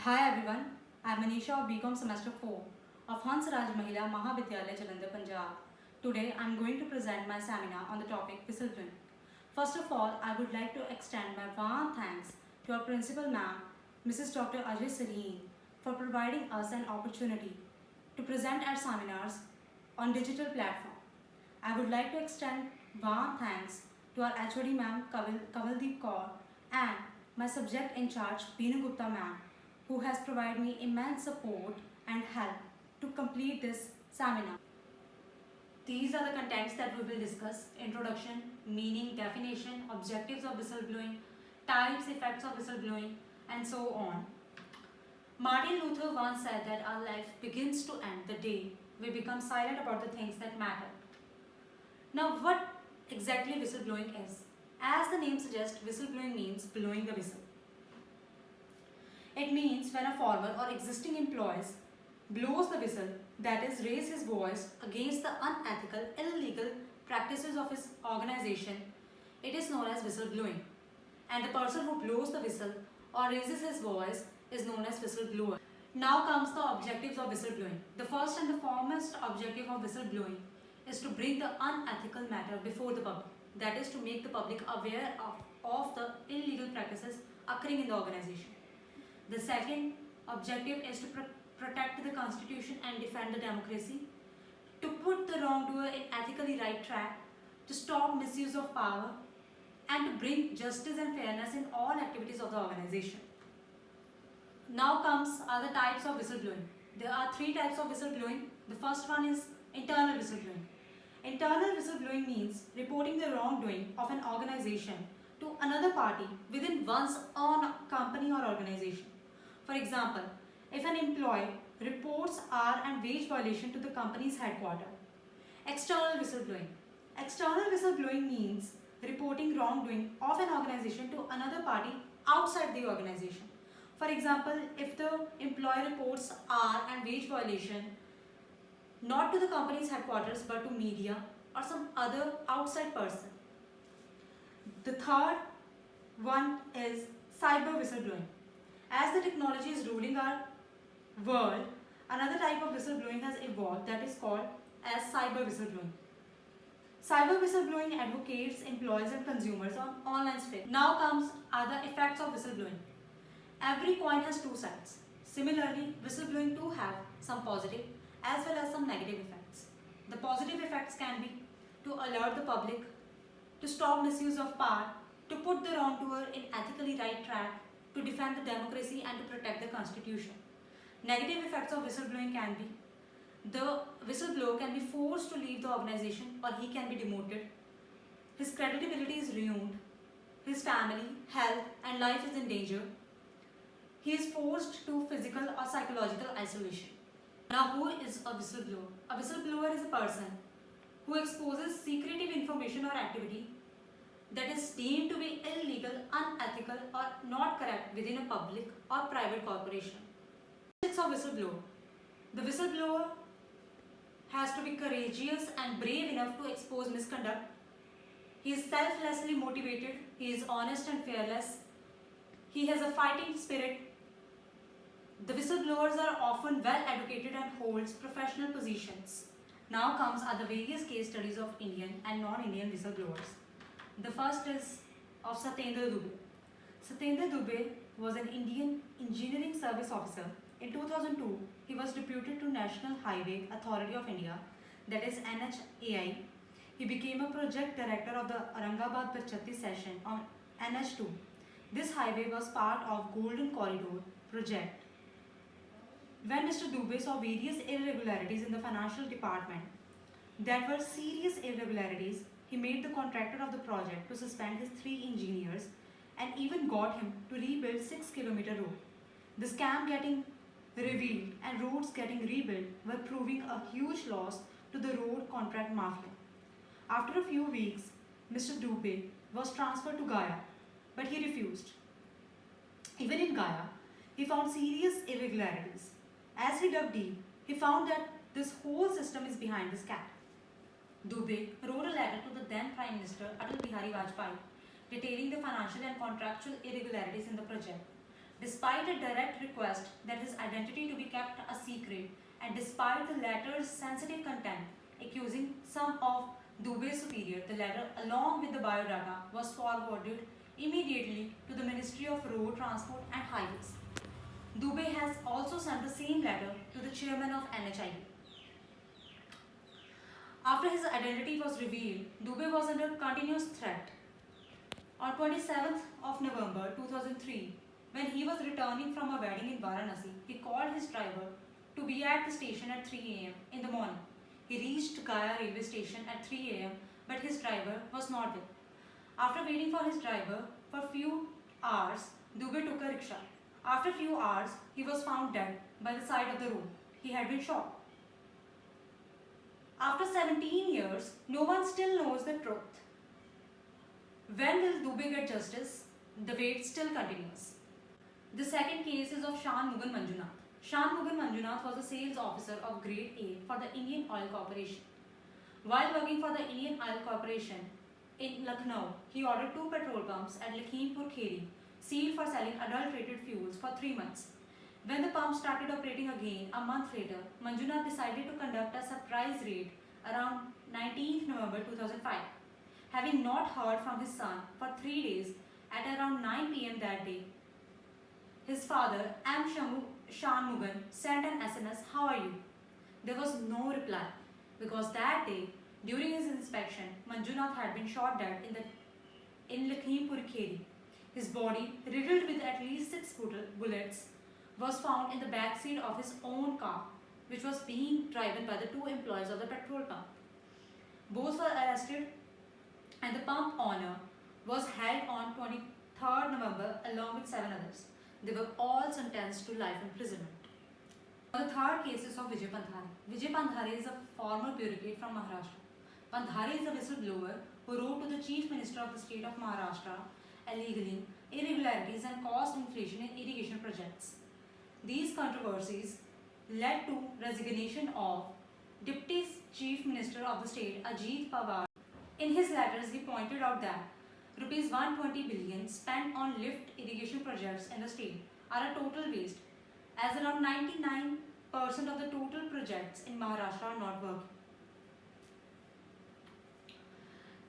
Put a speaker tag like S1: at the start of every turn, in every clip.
S1: Hi everyone, I am Manisha of BCom Semester 4 of Hans Raj Mahila Mahavidyalaya Jalandhar, Punjab. Today I am going to present my seminar on the topic whistleblowing. First of all, I would like to extend my warm thanks to our principal ma'am, Mrs. Dr. Ajay Sareen, for providing us an opportunity to present our seminars on digital platform. I would like to extend warm thanks to our HOD ma'am Kavaldeep Kaur and my subject in charge Beenu Gupta ma'am, who has provided me immense support and help to complete this seminar. These are the contents that we will discuss: introduction, meaning, definition, objectives of whistleblowing, types, effects of whistleblowing, and so on. Martin Luther once said that our life begins to end the day we become silent about the things that matter. Now, what exactly whistleblowing is? As the name suggests, whistleblowing means blowing the whistle. It means when a former or existing employee blows the whistle, that is, raises his voice against the unethical, illegal practices of his organization, it is known as whistleblowing. And the person who blows the whistle or raises his voice is known as whistleblower. Now comes the objectives of whistleblowing. The first and the foremost objective of whistleblowing is to bring the unethical matter before the public. That is, to make the public aware of the illegal practices occurring in the organization. The second objective is to protect the constitution and defend the democracy, to put the wrongdoer in ethically right track, to stop misuse of power, and to bring justice and fairness in all activities of the organization. Now comes other types of whistleblowing. There are three types of whistleblowing. The first one is internal whistleblowing. Internal whistleblowing means reporting the wrongdoing of an organization to another party within one's own company or organization. For example, if an employee reports hour and wage violation to the company's headquarters. External whistleblowing. External whistleblowing means reporting wrongdoing of an organization to another party outside the organization. For example, if the employee reports hour and wage violation not to the company's headquarters but to media or some other outside person. The third one is cyber whistleblowing. As the technology is ruling our world, another type of whistleblowing has evolved that is called as cyber whistleblowing. Cyber whistleblowing advocates employees and consumers on online space. Now comes other effects of whistleblowing. Every coin has two sides. Similarly, whistleblowing too have some positive as well as some negative effects. The positive effects can be to alert the public, to stop misuse of power, to put the wrongdoer in ethically right track, to defend the democracy and to protect the constitution. Negative effects of whistleblowing can be the whistleblower can be forced to leave the organization or he can be demoted. His credibility is ruined. His family, health and life is in danger. He is forced to physical or psychological isolation. Now, who is a whistleblower? A whistleblower is a person who exposes secretive information or activity that is deemed to be illegal, unethical or not correct within a public or private corporation. Characteristics of whistleblower. The whistleblower has to be courageous and brave enough to expose misconduct. He is selflessly motivated. He is honest and fearless. He has a fighting spirit. The whistleblowers are often well educated and holds professional positions. Now comes are the various case studies of Indian and non-Indian whistleblowers. The first is of Satyendra Dubey. Satyendra Dubey was an Indian engineering service officer. In 2002, he was deputed to National Highway Authority of India, that is NHAI. He became a project director of the Aurangabad-Parchatti section on NH2. This highway was part of Golden Corridor project. When Mr. Dubey saw various irregularities in the financial department, that were serious irregularities, he made the contractor of the project to suspend his 3 engineers and even got him to rebuild 6-kilometer road. The scam getting revealed and roads getting rebuilt were proving a huge loss to the road contract mafia. After a few weeks, Mr. Dubey was transferred to Gaya, but he refused. Even in Gaya, he found serious irregularities. As he dug deep, he found that this whole system is behind the scam. Dubey wrote a letter to the then Prime Minister Atal Bihari Vajpayee detailing the financial and contractual irregularities in the project. Despite a direct request that his identity to be kept a secret, and despite the letter's sensitive content accusing some of Dubey's superior, the letter, along with the biodata, was forwarded immediately to the Ministry of Road Transport and Highways. Dubey has also sent the same letter to the chairman of NHID. After his identity was revealed, Dubey was under continuous threat. On 27th of November 2003, when he was returning from a wedding in Varanasi, he called his driver to be at the station at 3 am in the morning. He reached Gaya railway station at 3 am, but his driver was not there. After waiting for his driver for a few hours, Dubey took a rickshaw. After a few hours, he was found dead by the side of the road. He had been shot. After 17 years, no one still knows the truth. When will Dubey get justice? The wait still continues. The second case is of Shanmugam Manjunath. Shanmugam Manjunath was a sales officer of Grade A for the Indian Oil Corporation. While working for the Indian Oil Corporation in Lucknow, he ordered 2 petrol pumps at Lakhimpur Kheri, sealed for selling adulterated fuels for 3 months. When the pump started operating again a month later, Manjunath decided to conduct a surprise raid around 19th November 2005. Having not heard from his son for 3 days, at around 9 pm that day, his father, M. Shanmugam, sent an SMS, "How are you?" There was no reply because that day, during his inspection, Manjunath had been shot dead in Lakhimpur Kheri. His body, riddled with at least 6 bullets, was found in the backseat of his own car, which was being driven by the 2 employees of the petrol pump. Both were arrested, and the pump owner was held on 23rd November along with 7 others. They were all sentenced to life imprisonment. The third case is of Vijay Pandhare. Vijay Pandhare is a former bureaucrat from Maharashtra. Pandhare is a whistleblower who wrote to the Chief Minister of the state of Maharashtra alleging irregularities and caused inflation in irrigation projects. These controversies led to resignation of Deputy Chief Minister of the state Ajit Pawar. In his letters, he pointed out that Rs 120 billion spent on lift irrigation projects in the state are a total waste, as around 99% of the total projects in Maharashtra are not working.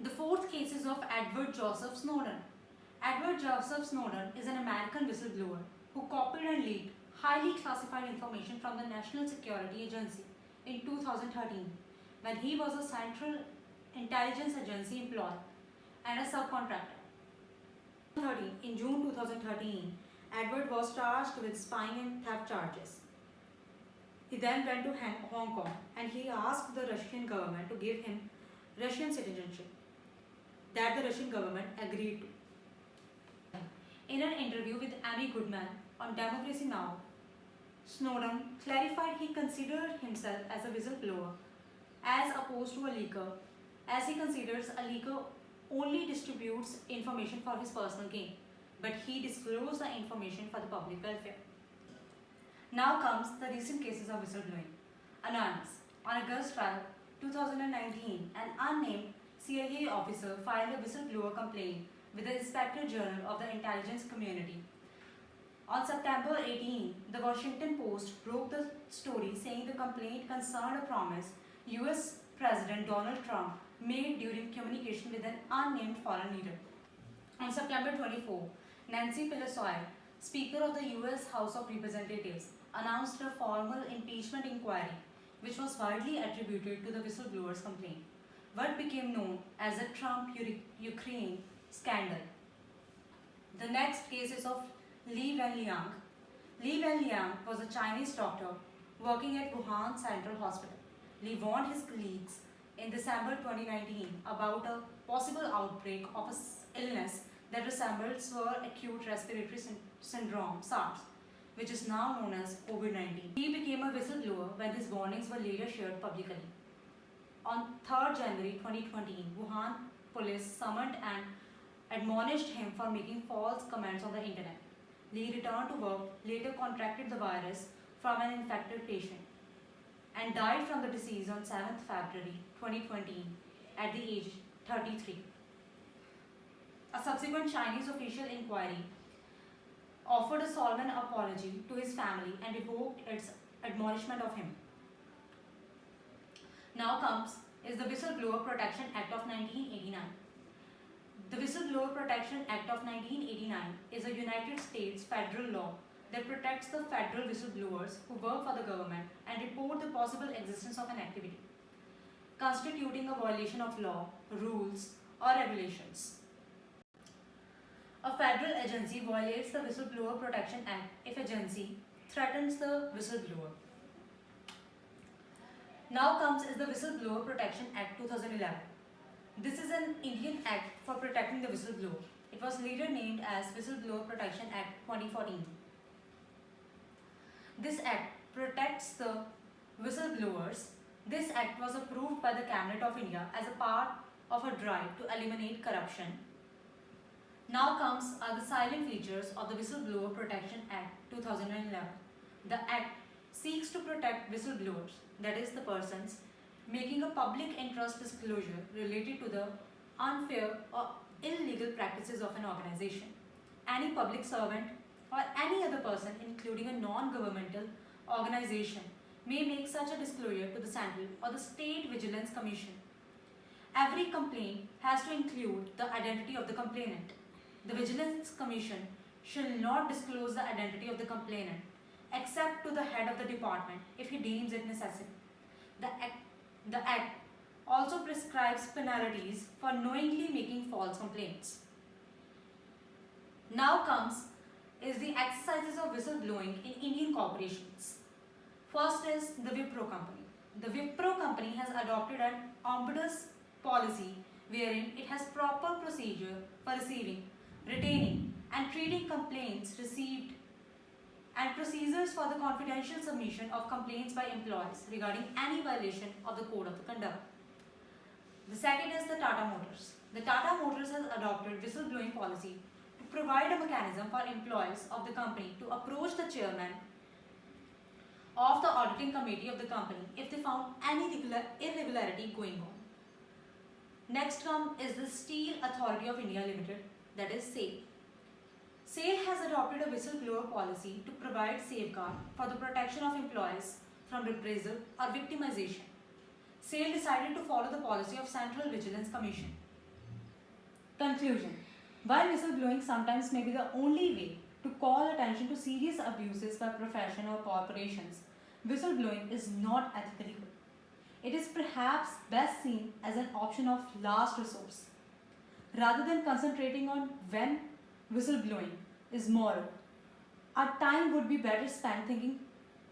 S1: The fourth case is of Edward Joseph Snowden. Edward Joseph Snowden is an American whistleblower who copied and leaked highly classified information from the National Security Agency in 2013 when he was a Central Intelligence Agency employee and a subcontractor. In June 2013, Edward was charged with spying and theft charges. He then went to Hong Kong and he asked the Russian government to give him Russian citizenship that the Russian government agreed to. In an interview with Amy Goodman on Democracy Now!, Snowden clarified he considered himself as a whistleblower as opposed to a leaker, as he considers a leaker only distributes information for his personal gain, but he disclosed the information for the public welfare. Now comes the recent cases of whistleblowing. Anonymous. On August 12, 2019, an unnamed CIA officer filed a whistleblower complaint with the Inspector General of the Intelligence Community. On September 18, the Washington Post broke the story saying the complaint concerned a promise US President Donald Trump made during communication with an unnamed foreign leader. On September 24, Nancy Pelosi, Speaker of the US House of Representatives, announced a formal impeachment inquiry, which was widely attributed to the whistleblower's complaint, what became known as the Trump-Ukraine scandal. The next case is of Li Wenliang. Li Wenliang was a Chinese doctor working at Wuhan Central Hospital. Li warned his colleagues in December 2019 about a possible outbreak of an illness that resembled severe acute respiratory syndrome, SARS, which is now known as COVID-19. He became a whistleblower when his warnings were later shared publicly. On 3rd January 2020, Wuhan police summoned and admonished him for making false comments on the internet. Li returned to work, later contracted the virus from an infected patient, and died from the disease on 7th February 2020 at the age 33. A subsequent Chinese official inquiry offered a solemn apology to his family and revoked its admonishment of him. Now comes is the Whistleblower Protection Act of 1989. The Whistleblower Protection Act of 1989 is a United States federal law that protects the federal whistleblowers who work for the government and report the possible existence of an activity constituting a violation of law, rules, or regulations. A federal agency violates the Whistleblower Protection Act if agency threatens the whistleblower. Now comes is the Whistleblower Protection Act 2011. This is an Indian act for protecting the whistleblower. It was later named as Whistleblower Protection Act 2014. This act protects the whistleblowers. This act was approved by the Cabinet of India as a part of a drive to eliminate corruption. Now comes are the silent features of the Whistleblower Protection Act 2011. The act seeks to protect whistleblowers, that is the persons making a public interest disclosure related to the unfair or illegal practices of an organization. Any public servant or any other person, including a non-governmental organization, may make such a disclosure to the Central or the State Vigilance Commission. Every complaint has to include the identity of the complainant. The Vigilance Commission shall not disclose the identity of the complainant except to the head of the department if he deems it necessary. The Act also prescribes penalties for knowingly making false complaints. Now comes is the exercises of whistleblowing in Indian corporations. First is the Wipro company. The Wipro company has adopted an omnibus policy wherein it has proper procedure for receiving, retaining and treating complaints received and procedures for the confidential submission of complaints by employees regarding any violation of the code of the conduct. The second is the Tata Motors. The Tata Motors has adopted whistleblowing policy to provide a mechanism for employees of the company to approach the chairman of the auditing committee of the company if they found any irregularity going on. Next come is the Steel Authority of India Limited, that is SAIL. SAIL has adopted a whistleblower policy to provide safeguard for the protection of employees from reprisal or victimization. SAIL decided to follow the policy of Central Vigilance Commission. Conclusion. While whistleblowing sometimes may be the only way to call attention to serious abuses by profession or corporations, whistleblowing is not ethically good. It is perhaps best seen as an option of last resource. Rather than concentrating on when whistleblowing is moral, our time would be better spent thinking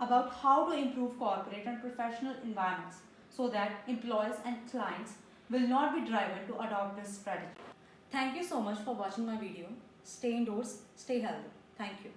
S1: about how to improve corporate and professional environments so that employees and clients will not be driven to adopt this strategy. Thank you so much for watching my video. Stay indoors, stay healthy. Thank you.